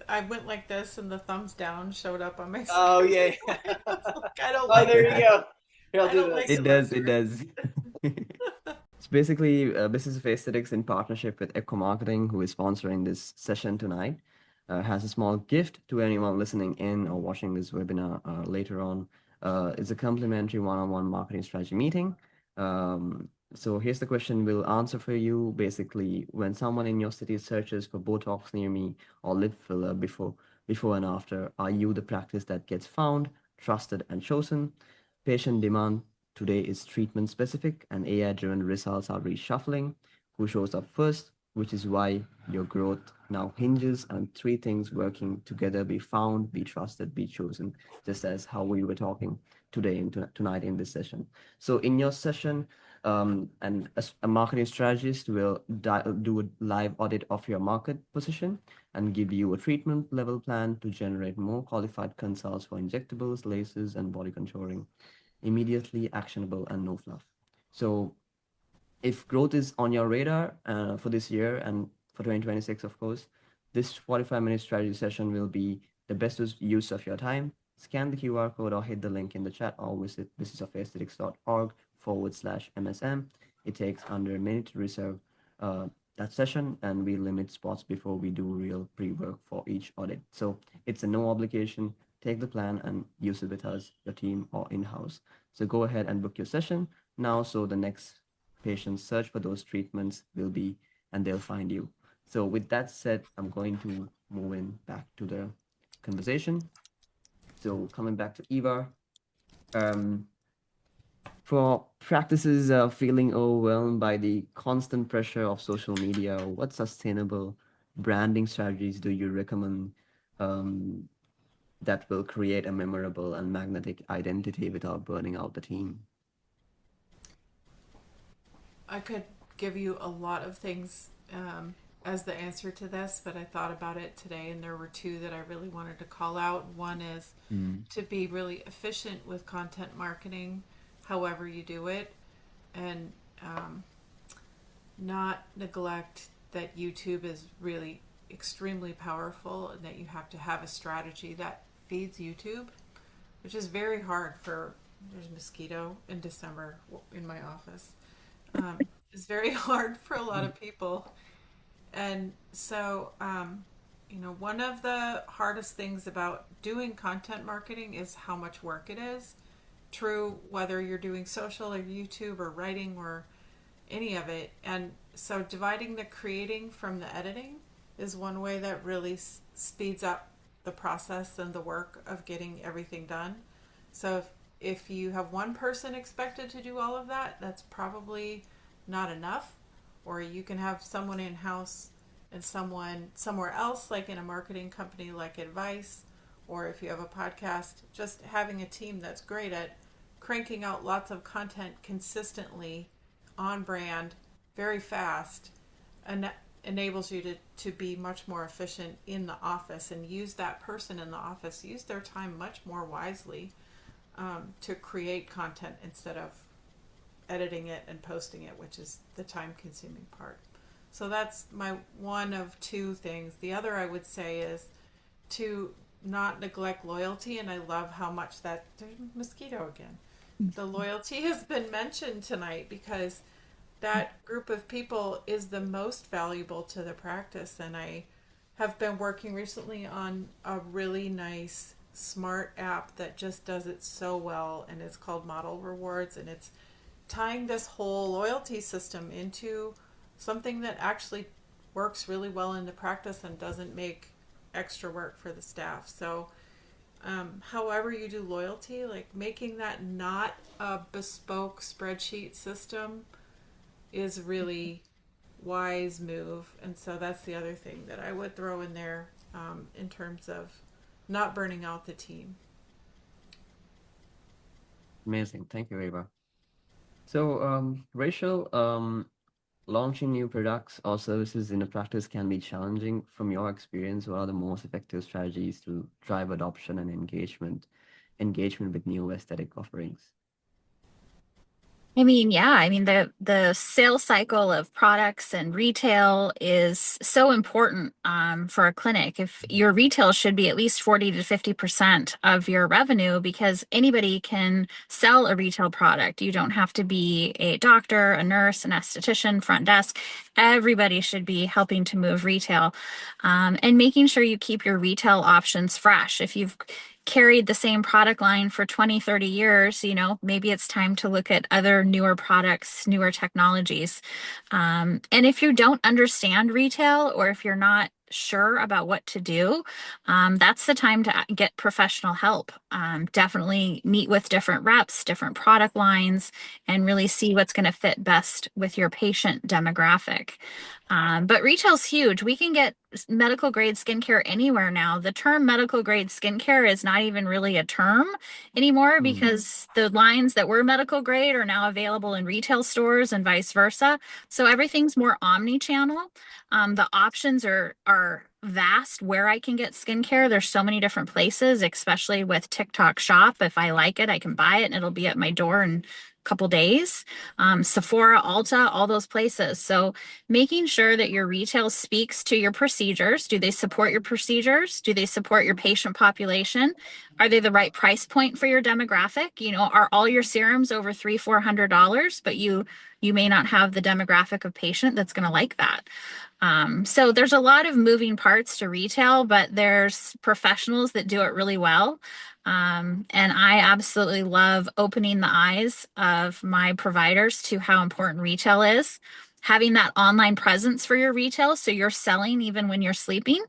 I went like this and the thumbs down showed up on my screen? Oh yeah. I don't Oh, like there it. you go. Here, I'll I do don't like this. It does, it does. It's basically Business of Aesthetics in partnership with Echo Marketing, who is sponsoring this session tonight, has a small gift to anyone listening in or watching this webinar later on. It's a complimentary one-on-one marketing strategy meeting. So here's the question we'll answer for you. Basically, when someone in your city searches for Botox near me or lip filler before and after, are you the practice that gets found, trusted, and chosen? Patient demand today is treatment specific, and AI-driven results are reshuffling who shows up first, which is why your growth now hinges on three things working together: be found, be trusted, be chosen, just as how we were talking today and tonight in this session. So in your session, and a marketing strategist will do a live audit of your market position and give you a treatment level plan to generate more qualified consults for injectables, lasers, and body contouring, immediately actionable and no fluff. So if growth is on your radar for this year and for 2026, of course, this 45-minute strategy session will be the best use of your time. Scan the QR code or hit the link in the chat or visit businessofaesthetics.org/MSM. It takes under a minute to reserve that session, and we limit spots before we do real pre-work for each audit. So it's a no obligation. Take the plan and use it with us, your team, or in-house. So go ahead and book your session now, so the next patients search for those treatments will be, and they'll find you. So with that said, I'm going to move in back to the conversation. So coming back to Eva, for practices feeling overwhelmed by the constant pressure of social media, what sustainable branding strategies do you recommend that will create a memorable and magnetic identity without burning out the team? I could give you a lot of things as the answer to this, but I thought about it today, and there were two that I really wanted to call out. One is to be really efficient with content marketing, however you do it, and not neglect that YouTube is really extremely powerful and that you have to have a strategy that feeds YouTube, which is very hard for, there's a mosquito in December in my office. It's very hard for a lot of people. And so, one of the hardest things about doing content marketing is how much work it is. True, whether you're doing social or YouTube or writing or any of it. And so dividing the creating from the editing is one way that really speeds up the process and the work of getting everything done. So if you have one person expected to do all of that, that's probably not enough. Or you can have someone in-house and someone somewhere else, like in a marketing company like Advice, or if you have a podcast, just having a team that's great at cranking out lots of content consistently on brand very fast, and that enables you to be much more efficient in the office and use that person in the office, use their time much more wisely to create content instead of editing it and posting it, which is the time consuming part. So that's my one of two things. The other I would say is to not neglect loyalty, and I love how much there's a mosquito again. The loyalty has been mentioned tonight because that group of people is the most valuable to the practice. And I have been working recently on a really nice smart app that just does it so well, and it's called Model Rewards, and it's tying this whole loyalty system into something that actually works really well in the practice and doesn't make extra work for the staff. So however you do loyalty, like making that not a bespoke spreadsheet system is really wise move. And so that's the other thing that I would throw in there in terms of not burning out the team. Amazing. Thank you, Ava. So, Rachel, launching new products or services in a practice can be challenging. From your experience, what are the most effective strategies to drive adoption and engagement with new aesthetic offerings? I mean, yeah, I mean the sales cycle of products and retail is so important for a clinic. If your retail should be at least 40 to 50% of your revenue, because anybody can sell a retail product. You don't have to be a doctor, a nurse, an esthetician, front desk. Everybody should be helping to move retail, and making sure you keep your retail options fresh. If you've carried the same product line for 20, 30 years, maybe it's time to look at other newer products, newer technologies. And if you don't understand retail, or if you're not sure about what to do, that's the time to get professional help. Definitely meet with different reps, different product lines, and really see what's going to fit best with your patient demographic. But retail's huge. We can get medical grade skincare anywhere now. The term medical grade skincare is not even really a term anymore, because the lines that were medical grade are now available in retail stores and vice versa. So everything's more omni-channel. The options are vast where I can get skincare. There's so many different places, especially with TikTok Shop. If I like it, I can buy it and it'll be at my door in a couple days. Sephora, Ulta, all those places. So making sure that your retail speaks to your procedures. Do they support your procedures? Do they support your patient population? Are they the right price point for your demographic? Are all your serums over $300-400, but you may not have the demographic of patient that's going to like that. So there's a lot of moving parts to retail, but there's professionals that do it really well. And I absolutely love opening the eyes of my providers to how important retail is. Having that online presence for your retail, so you're selling even when you're sleeping.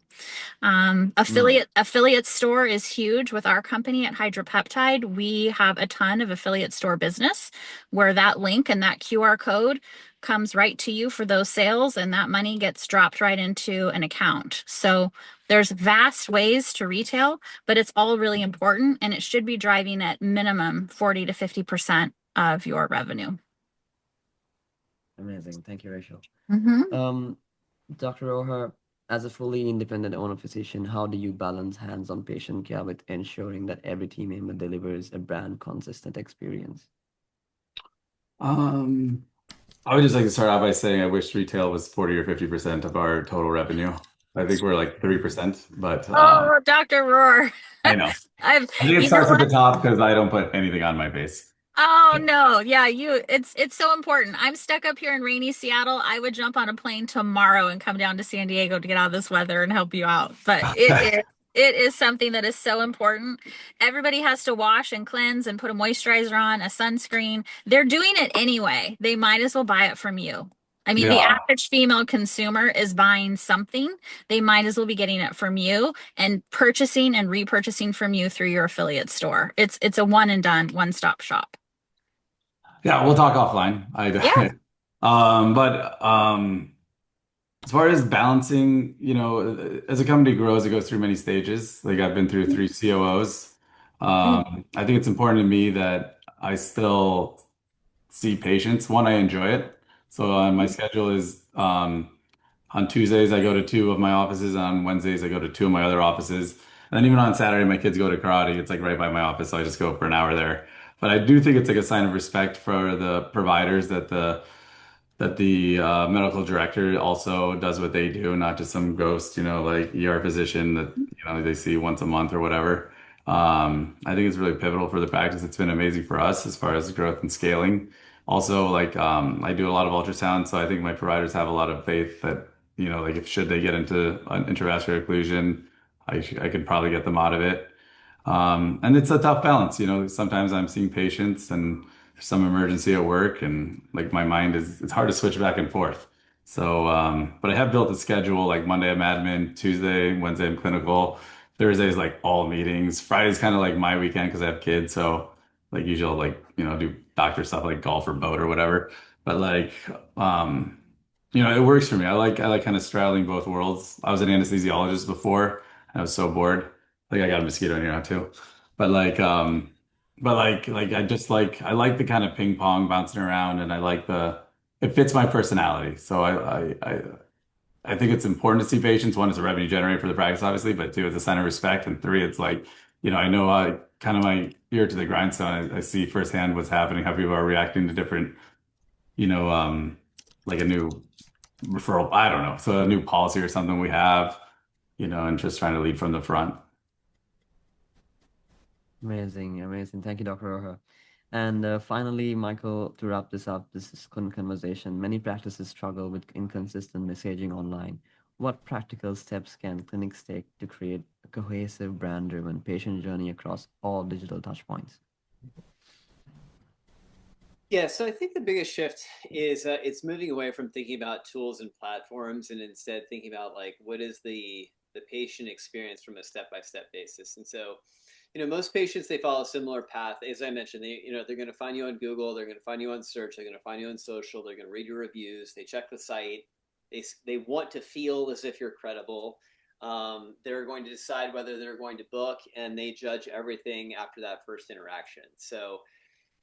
Affiliate store is huge with our company at Hydropeptide. We have a ton of affiliate store business where that link and that QR code comes right to you for those sales, and that money gets dropped right into an account. So there's vast ways to retail, but it's all really important, and it should be driving at minimum 40 to 50% of your revenue. Amazing. Thank you, Rachel. Mm-hmm. Dr. Rohar, as a fully independent owner physician, how do you balance hands-on patient care with ensuring that every team member delivers a brand consistent experience? I would just like to start out by saying I wish retail was 40 or 50% of our total revenue. I think we're like 3%, but Oh, Dr. Rohr. I know. I've, I think it you know starts at the what? top because I don't put anything on my face. Oh no, yeah, it's so important. I'm stuck up here in rainy Seattle. I would jump on a plane tomorrow and come down to San Diego to get out of this weather and help you out. But it is something that is so important. Everybody has to wash and cleanse and put a moisturizer on, a sunscreen. They're doing it anyway. They might as well buy it from you. I mean, the Yeah. average female consumer is buying something. They might as well be getting it from you and purchasing and repurchasing from you through your affiliate store. It's a one and done, one-stop shop. Yeah, we'll talk offline. Yeah. But as far as balancing, as a company grows, it goes through many stages. Like I've been through 3 COOs. I think it's important to me that I still see patients. One, I enjoy it. So my schedule is on Tuesdays, I go to two of my offices. On Wednesdays, I go to two of my other offices. And then even on Saturday, my kids go to karate. It's like right by my office, so I just go for an hour there. But I do think it's like a sign of respect for the providers that the medical director also does what they do, not just some ghost, like ER physician that they see once a month or whatever. I think it's really pivotal for the practice. It's been amazing for us as far as growth and scaling. Also, like I do a lot of ultrasound, so I think my providers have a lot of faith that, like if should they get into an intravascular occlusion, I could probably get them out of it. And it's a tough balance, sometimes I'm seeing patients and there's some emergency at work and like my mind it's hard to switch back and forth. So, but I have built a schedule like Monday I'm admin, Tuesday, Wednesday I'm clinical, Thursday is like all meetings. Friday's kind of like my weekend because I have kids. So like usually I'll like, do doctor stuff like golf or boat or whatever. But like, um, it works for me. I like kind of straddling both worlds. I was an anesthesiologist before. I was so bored. Like I got a mosquito in here now too. But like I like the kind of ping pong bouncing around and I like it fits my personality. So I think it's important to see patients. One, it's a revenue generator for the practice, obviously, but two, it's a sign of respect. And three, it's like, I know I kind of my ear to the grindstone. I see firsthand what's happening, how people are reacting to different, you know, um, like a new referral, I don't know. So a new policy or something we have, and just trying to lead from the front. Amazing, amazing. Thank you, Dr. Roha. And finally, Michael, to wrap this up, this is conversation. Many practices struggle with inconsistent messaging online. What practical steps can clinics take to create a cohesive, brand-driven patient journey across all digital touchpoints? Yeah, so I think the biggest shift is it's moving away from thinking about tools and platforms and instead thinking about like what is the patient experience from a step-by-step basis. And so, most patients they follow a similar path. As I mentioned, they're going to find you on Google, they're going to find you on search, they're going to find you on social, they're going to read your reviews, they check the site, they want to feel as if you're credible. They're going to decide whether they're going to book, and they judge everything after that first interaction. So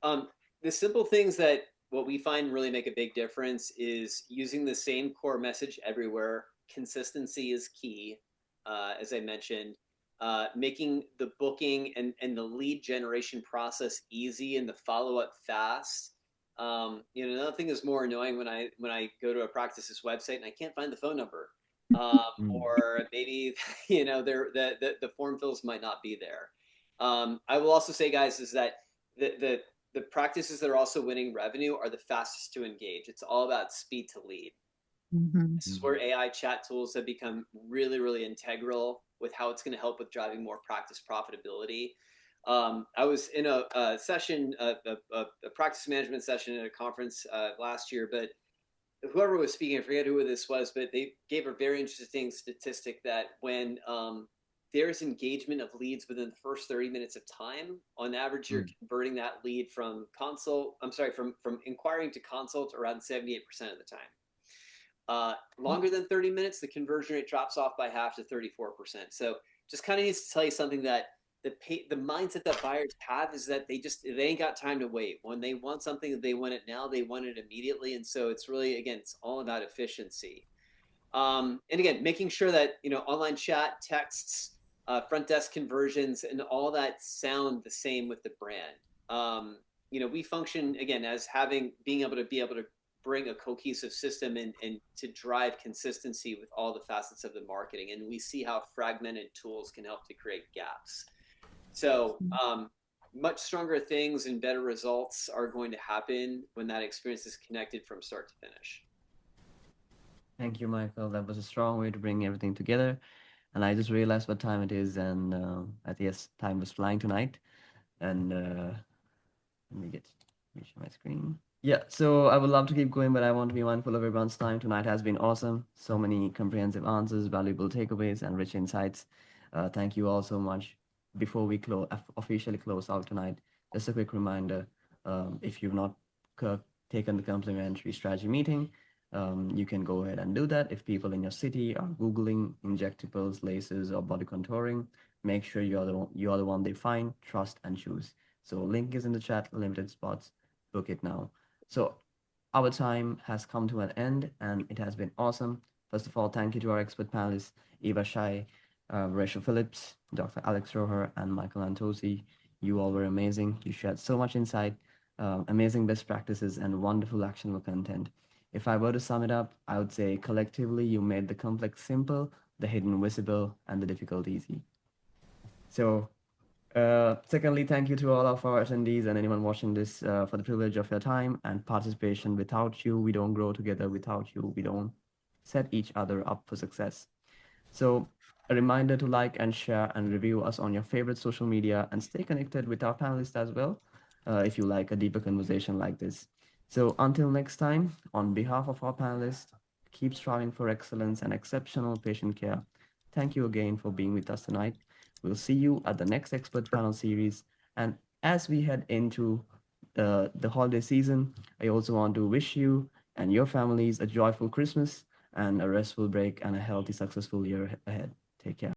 um, the simple things that what we find really make a big difference is using the same core message everywhere. Consistency is key, as I mentioned. Making the booking and the lead generation process easy and the follow up fast. Another thing is more annoying when I go to a practice's website and I can't find the phone number, Mm. or maybe the form fills might not be there. I will also say, guys, is that the practices that are also winning revenue are the fastest to engage. It's all about speed to lead. Mm-hmm. This is where AI chat tools have become really, really integral with how it's going to help with driving more practice profitability. I was in a session, a practice management session at a conference last year, but whoever was speaking, I forget who this was, but they gave a very interesting statistic that when there's engagement of leads within the first 30 minutes of time, on average, you're Mm. converting that lead from from inquiring to consult around 78% of the time. Longer than 30 minutes, the conversion rate drops off by half to 34%. So just kind of needs to tell you something that the mindset that buyers have is that they ain't got time to wait. When they want something, they want it now, they want it immediately. And so it's really, again, it's all about efficiency. And again, making sure that, online chat, texts, front desk conversions, and all that sound the same with the brand. We function again as being able to bring a cohesive system and to drive consistency with all the facets of the marketing. And we see how fragmented tools can help to create gaps. So, much stronger things and better results are going to happen when that experience is connected from start to finish. Thank you, Michael. That was a strong way to bring everything together. And I just realized what time it is, and I guess time was flying tonight. And let me reach my screen. Yeah, so I would love to keep going, but I want to be mindful of everyone's time. Tonight has been awesome. So many comprehensive answers, valuable takeaways, and rich insights. Thank you all so much. Before we officially close out tonight, just a quick reminder: if you've not c- taken the complimentary strategy meeting, you can go ahead and do that. If people in your city are Googling injectables, laces, or body contouring, make sure you are the one they find, trust, and choose. So link is in the chat, limited spots, book it now. So our time has come to an end and it has been awesome. First of all, thank you to our expert panelists, Eva Shai, Rachel Phillips, Dr. Alex Roher, and Michael Antosi. You all were amazing. You shared so much insight, amazing best practices, and wonderful actionable content. If I were to sum it up, I would say collectively you made the complex simple, the hidden visible, and the difficult easy. So Secondly, thank you to all of our attendees and anyone watching this for the privilege of your time and participation. Without you, we don't grow together. Without you, we don't set each other up for success. So, a reminder to like and share and review us on your favorite social media and stay connected with our panelists as well if you like a deeper conversation like this. So, until next time, on behalf of our panelists, keep striving for excellence and exceptional patient care. Thank you again for being with us tonight. We'll see you at the next expert panel series. And as we head into the holiday season, I also want to wish you and your families a joyful Christmas and a restful break and a healthy, successful year ahead. Take care.